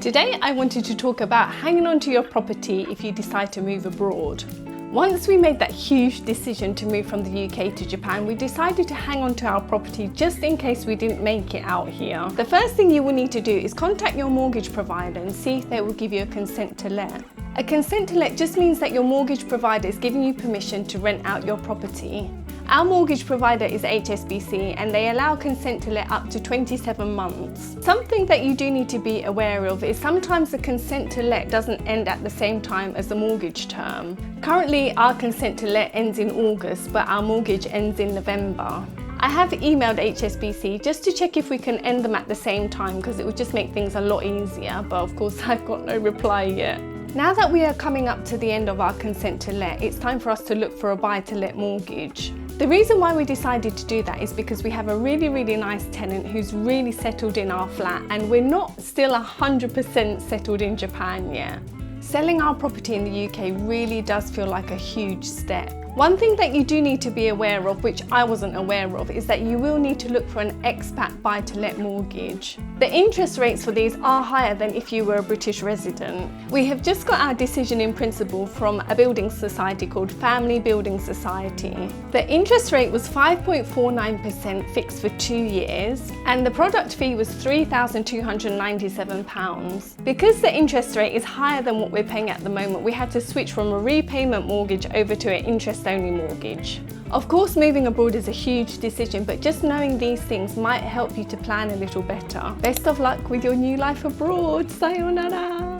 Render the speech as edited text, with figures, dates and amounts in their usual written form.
Today I wanted to talk about hanging on to your property if you decide to move abroad. Once we made that huge decision to move from the UK to Japan, we decided to hang on to our property just in case we didn't make it out here. The first thing you will need to do is contact your mortgage provider and see if they will give you a consent to let. A consent to let just means that your mortgage provider is giving you permission to rent out your property. Our mortgage provider is HSBC and they allow consent to let up to 27 months. Something that you do need to be aware of is sometimes the consent to let doesn't end at the same time as the mortgage term. Currently, our consent to let ends in August, but our mortgage ends in November. I have emailed HSBC just to check if we can end them at the same time because it would just make things a lot easier, but of course I've got no reply yet. Now that we are coming up to the end of our consent to let, it's time for us to look for a buy-to-let mortgage. The reason why we decided to do that is because we have a really nice tenant who's really settled in our flat and we're not still 100% settled in Japan yet. Selling our property in the UK really does feel like a huge step. One thing that you do need to be aware of, which I wasn't aware of, is that you will need to look for an expat buy-to-let mortgage. The interest rates for these are higher than if you were a British resident. We have just got our decision in principle from a building society called Family Building Society. The interest rate was 5.49% fixed for 2 years and the product fee was £3,297. Because the interest rate is higher than what we're paying at the moment, we had to switch from a repayment mortgage over to an interest-only mortgage. Of course, moving abroad is a huge decision, but just knowing these things might help you to plan a little better. Best of luck with your new life abroad. Sayonara!